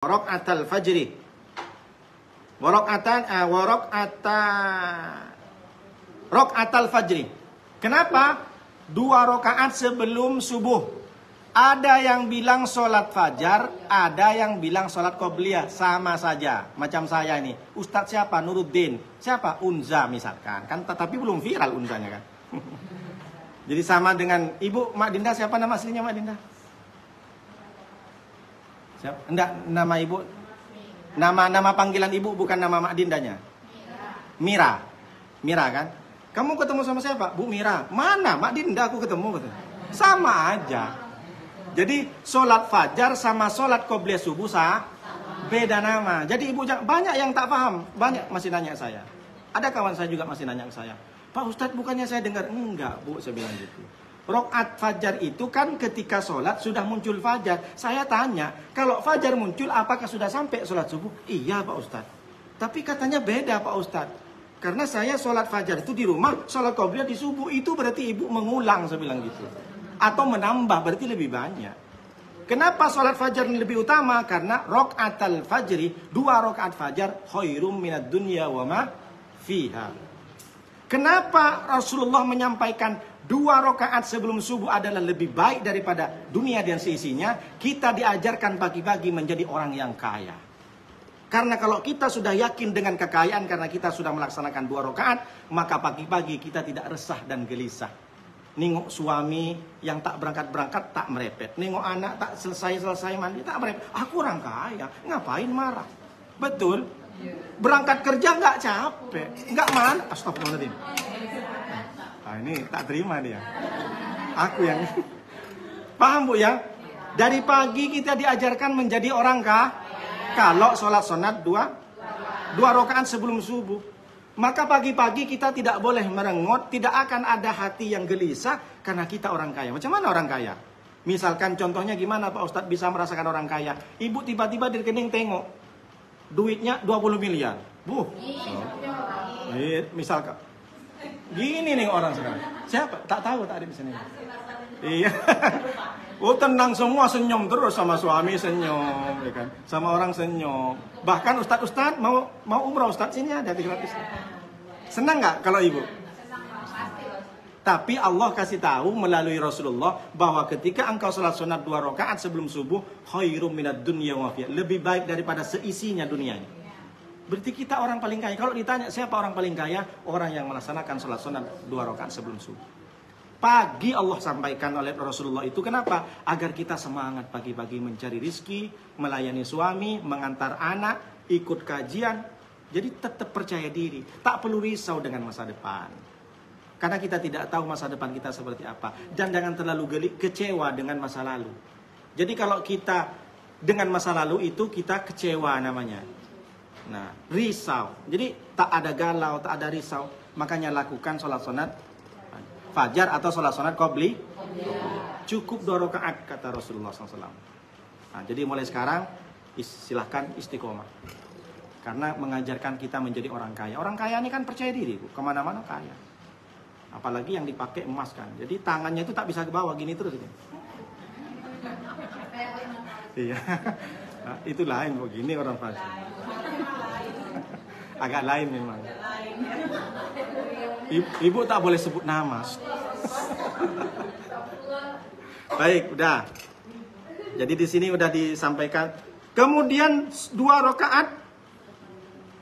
Raq'atal fajri. Raq'atal fajri. Kenapa? 2 rakaat sebelum subuh. Ada yang bilang sholat fajar, ada yang bilang sholat qobliyah. Sama saja. Macam saya ini. Ustadz siapa? Nuruddin. Siapa? Unza misalkan. Kan tapi belum viral Unzanya kan. Jadi sama dengan Ibu Mak Dinda. Siapa nama aslinya Mak Dinda? Siapa? Enggak, nama Ibu. Nama panggilan Ibu bukan nama Mak Dindanya. Mira. Mira kan? Kamu ketemu sama siapa? Bu Mira. Mana? Mak Dinda aku ketemu. Sama aja. Jadi sholat fajar sama sholat qobliyah subuh beda nama. Jadi ibu banyak yang tak paham. Banyak masih nanya saya. Ada kawan saya juga masih nanya ke saya. Pak Ustadz bukannya saya dengar? Enggak Bu, saya bilang gitu. Rakaat fajar itu kan ketika sholat sudah muncul fajar. Saya tanya, kalau fajar muncul apakah sudah sampai sholat subuh? Iya Pak Ustadz. Tapi katanya beda Pak Ustadz. Karena saya sholat fajar itu di rumah, sholat qobliyah di subuh. Itu berarti ibu mengulang, saya bilang gitu. Atau menambah, berarti lebih banyak. Kenapa sholat fajar ini lebih utama? Karena raq'atal fajri, 2 rakaat fajar, khairum minad dunya wa ma fiha. Kenapa Rasulullah menyampaikan 2 rakaat sebelum subuh adalah lebih baik daripada dunia dan seisinya? Kita diajarkan pagi-pagi menjadi orang yang kaya. Karena kalau kita sudah yakin dengan kekayaan karena kita sudah melaksanakan 2 rakaat, maka pagi-pagi kita tidak resah dan gelisah. Nengok suami yang tak berangkat-berangkat tak merepet. Nengok anak tak selesai-selesai mandi tak merepet. Aku orang kaya, ngapain marah? Betul? Berangkat kerja nggak capek, nggak mana? Astagfirullahaladzim. Nah, ini tak terima dia. Aku yang paham Bu ya? Dari pagi kita diajarkan menjadi orang kalau sholat sunat 2 rakaat sebelum subuh. Maka pagi-pagi kita tidak boleh merengut, tidak akan ada hati yang gelisah karena kita orang kaya. Macam mana orang kaya? Misalkan contohnya gimana Pak Ustadz bisa merasakan orang kaya? Ibu tiba-tiba di rekening tengok duitnya 20 miliar. Bu. Misalkan gini nih orang sekarang. Siapa? Tak tahu, tak ada di sini. Iya. Oh tenang semua, senyum terus sama suami senyum, ya kan? Sama orang senyum. Bahkan ustadz mau umrah ustadz sini ada gratis. Senang nggak kalau ibu? Tapi Allah kasih tahu melalui Rasulullah bahwa ketika engkau sholat sunat 2 rakaat sebelum subuh, khairum minad dunya wa fiha, lebih baik daripada seisinya dunia ini. Berarti kita orang paling kaya. Kalau ditanya siapa orang paling kaya, orang yang melaksanakan sholat sunat 2 rakaat sebelum subuh. Pagi Allah sampaikan oleh Rasulullah itu kenapa? Agar kita semangat pagi-pagi mencari rizki, melayani suami, mengantar anak, ikut kajian. Jadi tetap percaya diri, tak perlu risau dengan masa depan. Karena kita tidak tahu masa depan kita seperti apa. Dan jangan terlalu kecewa dengan masa lalu. Jadi kalau kita dengan masa lalu itu kita kecewa namanya. Nah, risau. Jadi tak ada galau, tak ada risau. Makanya lakukan sholat sunat fajar atau sholat sunat qobli. Cukup 2 rakaat kata Rasulullah SAW. Nah, jadi mulai sekarang silahkan istiqomah. Karena mengajarkan kita menjadi orang kaya. Orang kaya ini kan percaya diri, kemana-mana kaya. Apalagi yang dipakai emas kan. Jadi tangannya itu tak bisa ke bawah, gini terus. Iya. Nah, itu lain begini orang fasik. Agak lain memang. Ibu tak boleh sebut nama. Baik, udah. Jadi di sini udah disampaikan. Kemudian 2 rakaat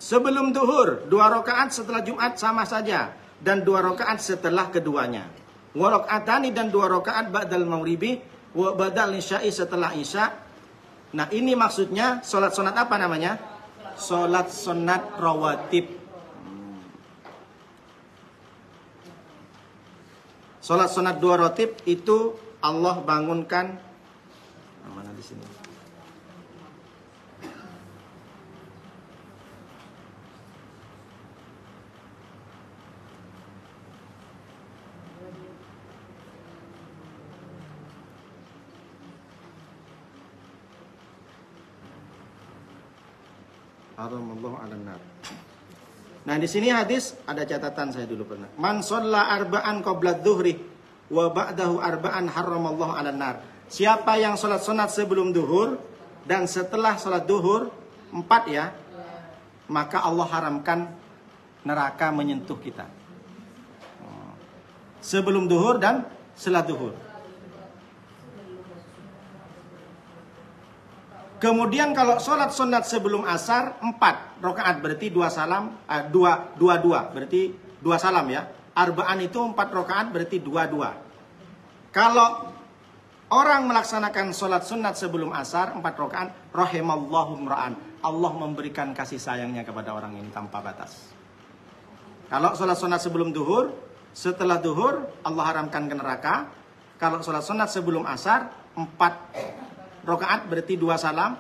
sebelum duhur, 2 rakaat setelah Jumat sama saja, dan 2 rakaat setelah keduanya. Wa rakaatani, dan 2 rakaat ba'dal maghribi wa ba'dal isya'i, setelah isya. Nah, ini maksudnya salat sunat apa namanya? Salat sunat rawatib. Salat sunat 2 rawatib itu Allah bangunkan mana di sini? Haramallahu 'alan nar. Nah, di sini hadis ada catatan saya dulu pernah. Man shalla arba'an qabla dzuhri wa ba'dahu arba'an haramallahu 'alan nar. Siapa yang salat sunat sebelum duhur dan setelah sholat duhur 4 ya, maka Allah haramkan neraka menyentuh kita. Sebelum duhur dan setelah duhur. Kemudian kalau sholat sunat sebelum asar 4 rakaat berarti 2 salam, 2 berarti 2 salam ya. Arba'an itu 4 rakaat berarti 2. Kalau orang melaksanakan sholat sunat sebelum asar 4 rakaat, rahimallahu imra'an, Allah memberikan kasih sayangnya kepada orang ini tanpa batas. Kalau sholat sunat sebelum duhur, setelah duhur Allah haramkan ke neraka. Kalau sholat sunat sebelum asar 4 rakaat berarti 2 salam,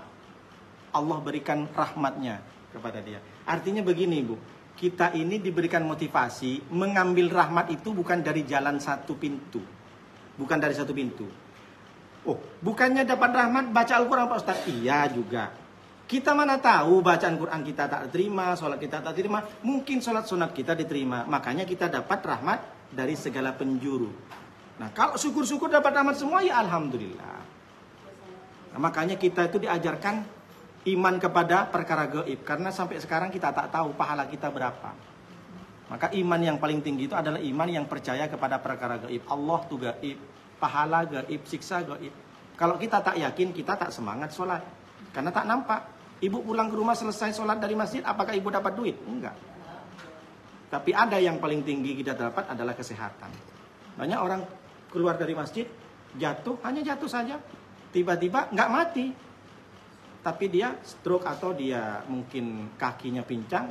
Allah berikan rahmatnya kepada dia. Artinya begini Bu, kita ini diberikan motivasi mengambil rahmat itu bukan dari jalan satu pintu. Bukan dari satu pintu. Oh, bukannya dapat rahmat baca Al-Quran Pak Ustaz? Iya juga. Kita mana tahu bacaan Quran kita tak terima, sholat kita tak terima. Mungkin sholat sunat kita diterima. Makanya kita dapat rahmat dari segala penjuru. Nah, kalau syukur-syukur dapat rahmat semua, ya Alhamdulillah. Nah, makanya kita itu diajarkan iman kepada perkara gaib. Karena sampai sekarang kita tak tahu pahala kita berapa. Maka iman yang paling tinggi itu adalah iman yang percaya kepada perkara gaib. Allah itu gaib, pahala gaib, siksa gaib. Kalau kita tak yakin, kita tak semangat sholat. Karena tak nampak. Ibu pulang ke rumah selesai sholat dari masjid, apakah ibu dapat duit? Enggak. Tapi ada yang paling tinggi kita dapat adalah kesehatan. Banyak orang keluar dari masjid, jatuh, hanya jatuh saja. Tiba-tiba nggak mati, tapi dia stroke atau dia mungkin kakinya pincang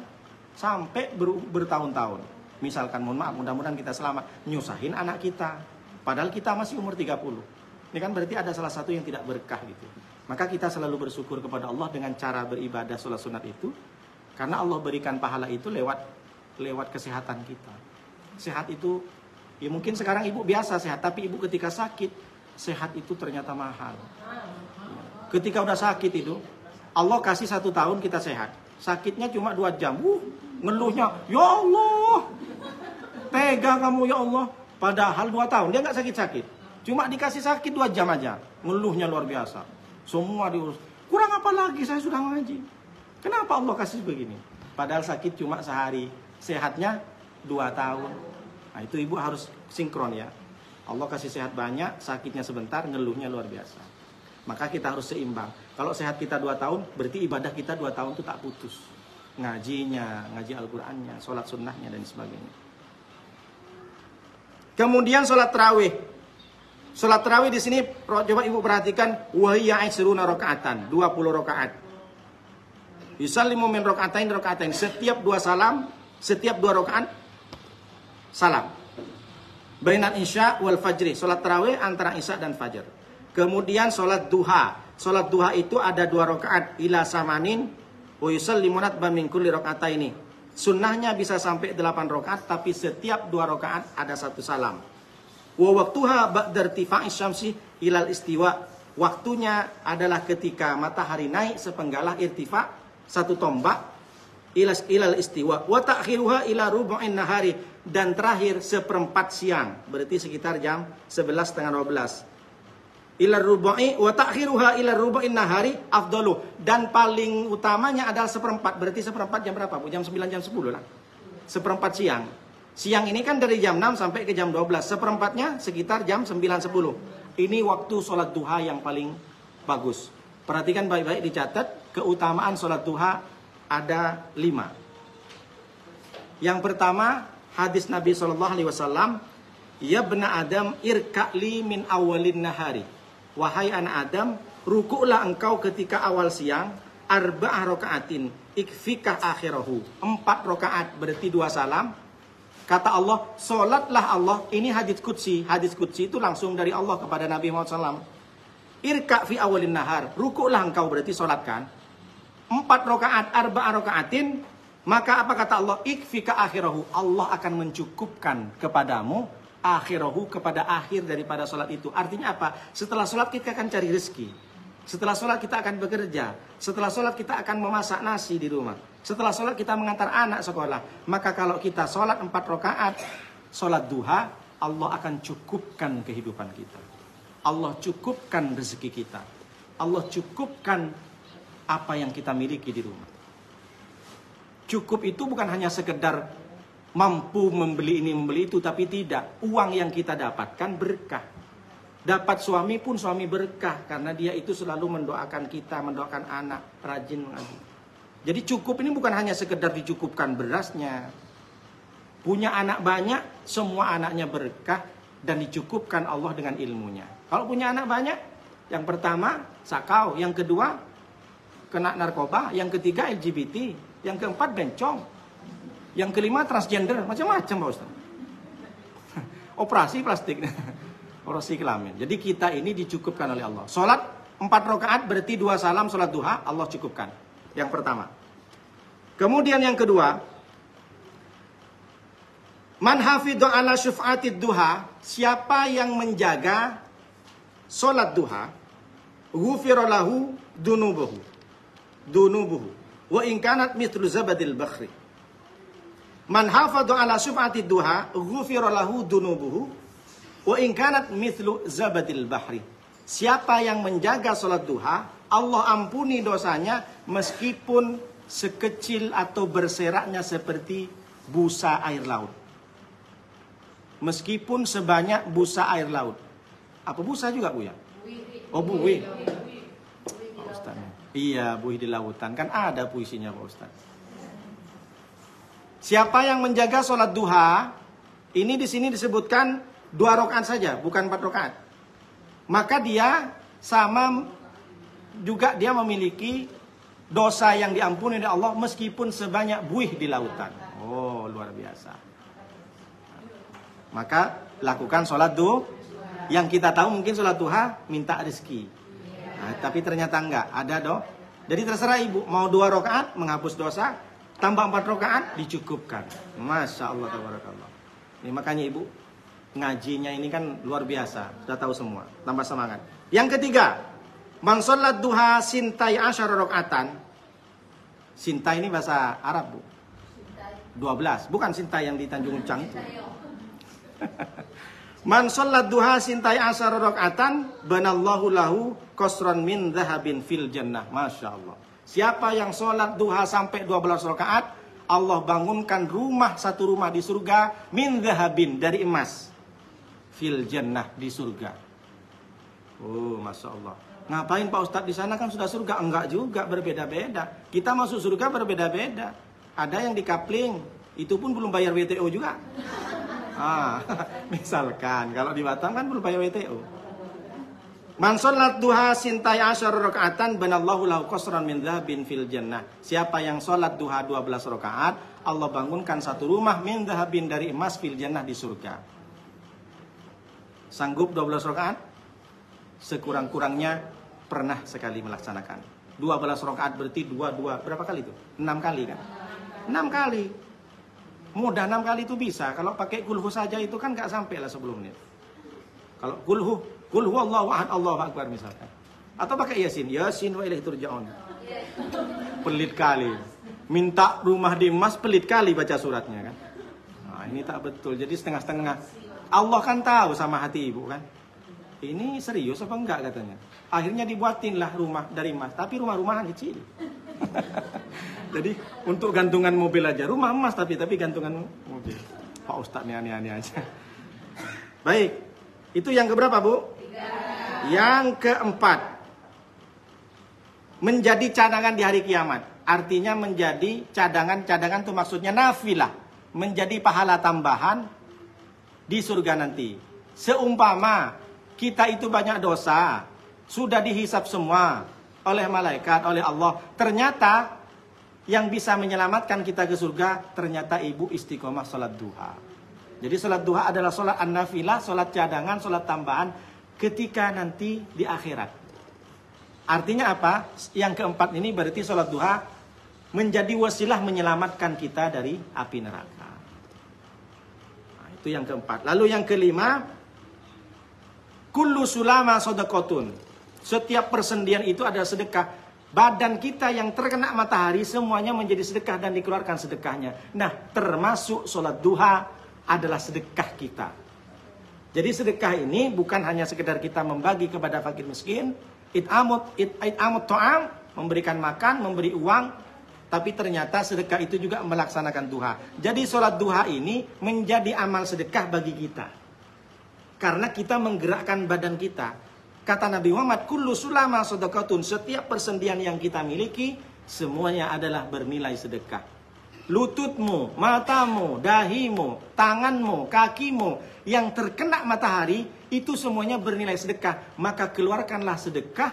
sampai bertahun-tahun. Misalkan, mohon maaf, mudah-mudahan kita selamat, nyusahin anak kita, padahal kita masih umur 30. Ini kan berarti ada salah satu yang tidak berkah gitu. Maka kita selalu bersyukur kepada Allah dengan cara beribadah sholat sunat itu, karena Allah berikan pahala itu lewat kesehatan kita. Sehat itu, ya mungkin sekarang ibu biasa sehat, tapi ibu ketika sakit, sehat itu ternyata mahal. Ketika udah sakit itu, Allah kasih 1 tahun kita sehat. Sakitnya cuma 2 jam. Ngeluhnya, ya Allah, tega kamu ya Allah. Padahal 2 tahun, dia nggak sakit-sakit. Cuma dikasih sakit 2 jam aja. Ngeluhnya luar biasa. Semua diurus. Kurang apa lagi, saya sudah ngaji. Kenapa Allah kasih begini? Padahal sakit cuma sehari. Sehatnya 2 tahun. Nah itu ibu harus sinkron ya. Allah kasih sehat banyak, sakitnya sebentar, ngeluhnya luar biasa. Maka kita harus seimbang. Kalau sehat kita 2 tahun, berarti ibadah kita 2 tahun itu tak putus. Ngajinya, ngaji Al-Qur'annya, sholat sunnahnya, dan sebagainya. Kemudian sholat tarawih. Sholat tarawih di sini, coba ibu perhatikan, wahiyya isruna rakaatan, 20 rakaat. Yusallimu min rakaatain. Setiap 2 salam, setiap 2 rakaat salam. Bainal isya wal fajri, sholat tarawih antara isya dan fajar. Kemudian sholat duha. Sholat duha itu ada 2 rakaat ila samanin wa yusallimu natba min kulli rakataini. Sunnahnya bisa sampai 8 rakaat, tapi setiap 2 rakaat ada 1 salam. Wa waqtuha ba'da irtifa'is syamsi ilal istiwa. Waktunya adalah ketika matahari naik sepenggalah irtifa, 1 tombak ilal istiwa. Wa ta'khiruha ila rubu'in nahari, dan terakhir 1/4 siang, berarti sekitar jam 11:30. Ila rubu'i wa ta'khiruha ila rubu'in nahari afdalu, dan paling utamanya adalah 1/4, berarti 1/4 jam berapa Bu? Jam 9, jam 10 lah. 1/4 siang. Siang ini kan dari jam 6 sampai ke jam 12. 1/4-nya sekitar jam 9-10. Ini waktu sholat duha yang paling bagus. Perhatikan baik-baik, dicatat. Keutamaan sholat duha ada 5. Yang pertama, hadis Nabi SAW, ya bena Adam irka'li min awalin nahari. Wahai anak Adam, rukuklah engkau ketika awal siang, arba'ah rakaatin, ikfikah akhirahu. 4 rakaat berarti 2 salam. Kata Allah, solatlah Allah. Ini hadis qudsi. Hadis qudsi itu langsung dari Allah kepada Nabi Muhammad SAW. Irka' fi awalin nahar. Rukuklah engkau, berarti solatkan. 4 rakaat, arba'ah rakaatin. Maka apa kata Allah? Ikfika akhirahu. Allah akan mencukupkan kepadamu akhirahu, kepada akhir daripada sholat itu. Artinya apa? Setelah sholat kita akan cari rezeki. Setelah sholat kita akan bekerja. Setelah sholat kita akan memasak nasi di rumah. Setelah sholat kita mengantar anak sekolah. Maka kalau kita sholat 4 rakaat, sholat duha, Allah akan cukupkan kehidupan kita. Allah cukupkan rezeki kita. Allah cukupkan apa yang kita miliki di rumah. Cukup itu bukan hanya sekedar mampu membeli ini membeli itu, tapi tidak. Uang yang kita dapatkan berkah. Dapat suami pun suami berkah, karena dia itu selalu mendoakan kita, mendoakan anak, rajin mengaji. Jadi cukup ini bukan hanya sekedar dicukupkan berasnya. Punya anak banyak, semua anaknya berkah dan dicukupkan Allah dengan ilmunya. Kalau punya anak banyak, yang pertama sakau, yang kedua kena narkoba, yang ketiga LGBT, yang keempat bencong, yang kelima transgender, macam-macam Pak Ustaz. Operasi plastik, operasi kelamin. Jadi kita ini dicukupkan oleh Allah. Sholat 4 rakaat berarti 2 salam sholat duha, Allah cukupkan. Yang pertama. Kemudian yang kedua, man hafidhu ala syuf'atid duha, siapa yang menjaga sholat duha, ghufira lahu dunubuhu wa in kanat mithlu zabadil bakhri. Man hafadha ala syuf'atid duha ghufira lahu dunubuhu wa in kanat mithlu zabadil bahri. Siapa yang menjaga salat duha, Allah ampuni dosanya meskipun sekecil atau berseraknya seperti busa air laut. Meskipun sebanyak busa air laut. Apa busa juga Bu ya? Oh buih. Pak Ustaz. Iya, buih di lautan. Kan ada puisinya Pak Ustaz. Siapa yang menjaga sholat duha, ini di sini disebutkan 2 rakaat saja, bukan 4 rakaat. Maka dia sama juga dia memiliki dosa yang diampuni oleh Allah meskipun sebanyak buih di lautan. Oh, luar biasa. Maka lakukan sholat duha. Yang kita tahu mungkin sholat duha minta rezeki. Nah, tapi ternyata enggak, ada doh. Jadi terserah ibu, mau 2 rakaat menghapus dosa, tambah 4 rakaat dicukupkan. Masya Allah, tabarakallah. Ini makanya ibu ngajinya ini kan luar biasa, sudah tahu semua, tambah semangat. Yang ketiga, man sholat duha sintai asyara rakaatan. Sintai ini bahasa Arab Bu. 12, bukan sintai yang di Tanjung Ucang itu. Man sholat duha sintai asyara rakaatan banallahu lahu qasran min dhahabin fil jannah. Masya Allah. Siapa yang sholat duha sampai 12 rakaat, Allah bangunkan satu rumah di surga min dhahabin, dari emas, fil jannah, di surga. Oh, Masya Allah. Ngapain Pak Ustadz di sana, kan sudah surga? Enggak juga, berbeda-beda. Kita masuk surga berbeda-beda. Ada yang di kapling, itu pun belum bayar WTO juga. Misalkan kalau di Batam kan belum bayar WTO. Man sholat duha sintai asyara rakaatan banallahu lahu qasran min dhahabin fil jannah. Siapa yang sholat duha 12 rakaat, Allah bangunkan satu rumah min dhahabin, dari emas, fil jannah, di surga. Sanggup 12 rakaat? Sekurang-kurangnya pernah sekali melaksanakan. 12 rakaat berarti 2 berapa kali itu? 6 kali kan? 6 kali. Mudah 6 kali itu bisa. Kalau pakai kulhu saja itu kan gak sampai lah 10 menit. Kalau kulhu Allahu ahad, Allahu akbar misalkan. Atau pakai yasin wa ilaihi turja'un. Pelit kali. Minta rumah di emas, pelit kali baca suratnya kan. Nah, ini tak betul. Jadi setengah-setengah. Allah kan tahu sama hati ibu kan. Ini serius apa enggak katanya. Akhirnya dibuatinlah rumah dari emas, tapi rumah-rumahan kecil. Jadi untuk gantungan mobil aja, rumah emas tapi gantungan mobil. Pak Ustadz ini aneh-aneh aja. Baik, itu yang keberapa Bu? 3. Yang keempat, menjadi cadangan di hari kiamat. Artinya menjadi cadangan itu maksudnya nafilah, menjadi pahala tambahan di surga nanti. Seumpama kita itu banyak dosa, sudah dihisap semua oleh malaikat, oleh Allah. Ternyata yang bisa menyelamatkan kita ke surga, ternyata ibu istiqomah sholat duha. Jadi sholat duha adalah sholat an-nafilah, sholat cadangan, sholat tambahan ketika nanti di akhirat. Artinya apa? Yang keempat ini berarti sholat duha menjadi wasilah menyelamatkan kita dari api neraka. Nah, itu yang keempat. Lalu yang kelima, kullu sulama sodakotun. Setiap persendian itu adalah sedekah. Badan kita yang terkena matahari semuanya menjadi sedekah dan dikeluarkan sedekahnya. Nah, termasuk sholat duha adalah sedekah kita. Jadi sedekah ini bukan hanya sekedar kita membagi kepada fakir miskin, it'amut to'am, memberikan makan, memberi uang, tapi ternyata sedekah itu juga melaksanakan duha. Jadi sholat duha ini menjadi amal sedekah bagi kita. Karena kita menggerakkan badan kita. Kata Nabi Muhammad, kullu sulama sedekatun, setiap persendian yang kita miliki, semuanya adalah bernilai sedekah. Lututmu, matamu, dahimu, tanganmu, kakimu yang terkena matahari, itu semuanya bernilai sedekah. Maka keluarkanlah sedekah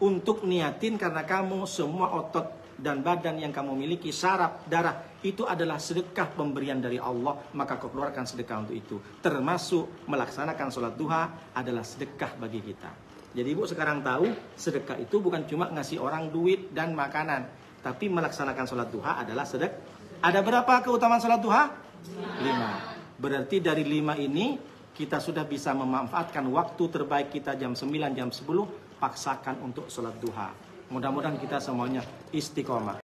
untuk niatin karena kamu semua otot dan badan yang kamu miliki, saraf, darah, itu adalah sedekah pemberian dari Allah. Maka kau keluarkan sedekah untuk itu. Termasuk melaksanakan sholat duha adalah sedekah bagi kita. Jadi ibu sekarang tahu, sedekah itu bukan cuma ngasih orang duit dan makanan, tapi melaksanakan sholat duha adalah sedekah. Ada berapa keutamaan sholat duha? 5. Berarti dari 5 ini kita sudah bisa memanfaatkan waktu terbaik kita jam 9, jam 10. Paksakan untuk sholat duha. Mudah-mudahan kita semuanya istiqomah.